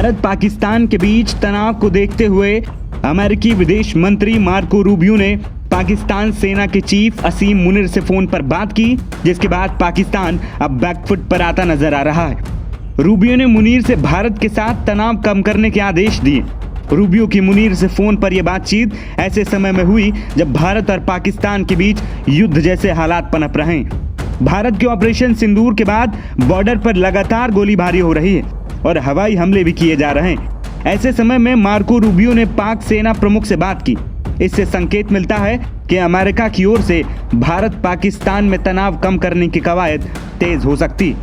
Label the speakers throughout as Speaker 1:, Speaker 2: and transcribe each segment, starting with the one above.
Speaker 1: भारत पाकिस्तान के बीच तनाव को देखते हुए अमेरिकी विदेश मंत्री मार्को रूबियो ने पाकिस्तान सेना के चीफ असीम मुनीर से फोन पर बात की, जिसके बाद पाकिस्तान अब बैकफुट पर आता नजर आ रहा है। रूबियो ने मुनीर से भारत के साथ तनाव कम करने के आदेश दिए। रूबियो की मुनीर से फोन पर यह बातचीत ऐसे समय में हुई जब भारत और पाकिस्तान के बीच युद्ध जैसे हालात पनप रहे हैं। भारत के ऑपरेशन सिंदूर के बाद बॉर्डर पर लगातार गोलीबारी हो रही है और हवाई हमले भी किए जा रहे हैं। ऐसे समय में मार्को रूबियो ने पाक सेना प्रमुख से बात की। इससे संकेत मिलता है कि अमेरिका की ओर से भारत पाकिस्तान में तनाव कम करने की कवायद तेज हो सकती।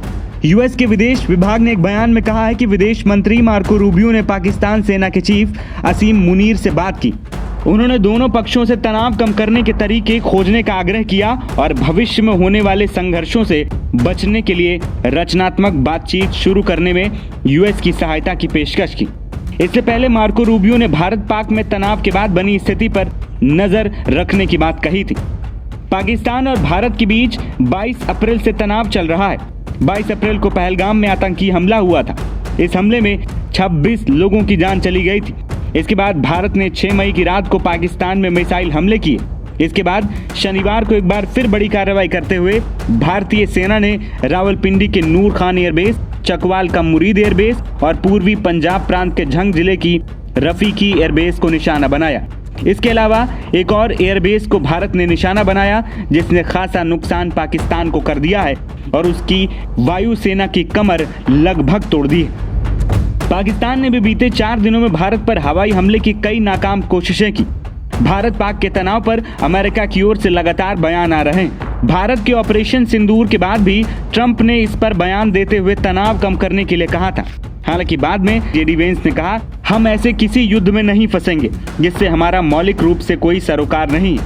Speaker 1: यूएस के विदेश विभाग ने एक बयान में कहा है कि विदेश मंत्री मार्को रूबियो ने पाकिस्तान सेना के चीफ असीम मुनीर से बात की। उन्होंने दोनों पक्षों से तनाव कम करने के तरीके खोजने का आग्रह किया और भविष्य में होने वाले संघर्षों से बचने के लिए रचनात्मक बातचीत शुरू करने में यूएस की सहायता की पेशकश की। इससे पहले मार्को रूबियो ने भारत पाक में तनाव के बाद बनी स्थिति पर नजर रखने की बात कही थी। पाकिस्तान और भारत के बीच 22 अप्रैल से तनाव चल रहा है। 22 अप्रैल को पहलगाम में आतंकी हमला हुआ था। इस हमले में 26 लोगों की जान चली गई थी। इसके बाद भारत ने 6 मई की रात को पाकिस्तान में मिसाइल हमले किए। इसके बाद शनिवार को एक बार फिर बड़ी कार्रवाई करते हुए भारतीय सेना ने रावलपिंडी के नूर खान एयरबेस, चकवाल का मुरीद एयरबेस और पूर्वी पंजाब प्रांत के झंग जिले की रफीकी एयरबेस को निशाना बनाया। इसके अलावा एक और एयरबेस को भारत ने निशाना बनाया, जिसने खासा नुकसान पाकिस्तान को कर दिया है और उसकी वायुसेना की कमर लगभग तोड़ दी है। पाकिस्तान ने भी बीते 4 दिनों में भारत पर हवाई हमले की कई नाकाम कोशिशें की। भारत पाक के तनाव पर अमेरिका की ओर से लगातार बयान आ रहे हैं। भारत के ऑपरेशन सिंदूर के बाद भी ट्रंप ने इस पर बयान देते हुए तनाव कम करने के लिए कहा था। हालांकि बाद में जेडी वेंस ने कहा, हम ऐसे किसी युद्ध में नहीं फंसेंगे जिससे हमारा मौलिक रूप से कोई सरोकार नहीं।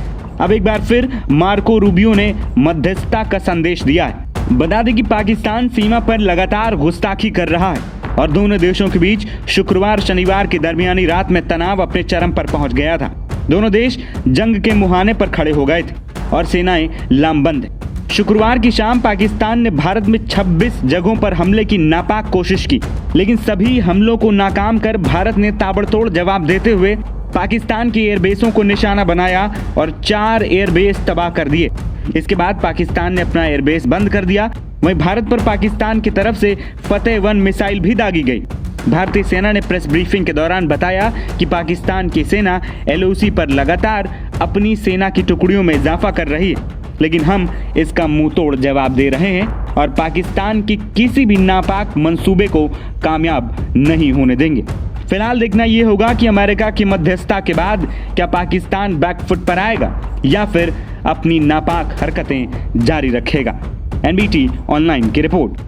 Speaker 1: अब एक बार फिर मार्को रूबियो ने मध्यस्थता का संदेश दिया है। बता दें कि पाकिस्तान सीमा पर लगातार घुसताखी कर रहा है और दोनों देशों के बीच शुक्रवार शनिवार की दरमियानी रात में तनाव अपने चरम पर पहुंच गया था। दोनों देश जंग के मुहाने पर खड़े हो गए थे और सेनाएं लामबंद। शुक्रवार की शाम पाकिस्तान ने भारत में 26 जगहों पर हमले की नापाक कोशिश की, लेकिन सभी हमलों को नाकाम कर भारत ने ताबड़तोड़ जवाब देते हुए पाकिस्तान की एयरबेसों को निशाना बनाया और 4 एयरबेस तबाह कर दिए। इसके बाद पाकिस्तान ने अपना एयरबेस बंद कर दिया। वहीं भारत पर पाकिस्तान की तरफ से फतेह-1 मिसाइल भी दागी गई। भारतीय सेना ने प्रेस ब्रीफिंग के दौरान बताया कि पाकिस्तान की सेना एलओसी पर लगातार अपनी सेना की टुकड़ियों में इजाफा कर रही है, लेकिन हम इसका मुंह तोड़ जवाब दे रहे हैं और पाकिस्तान की किसी भी नापाक मंसूबे को कामयाब नहीं होने देंगे। फिलहाल देखना ये होगा कि अमेरिका की मध्यस्थता के बाद क्या पाकिस्तान बैकफुट पर आएगा या फिर अपनी नापाक हरकतें जारी रखेगा। एनबीटी ऑनलाइन की रिपोर्ट।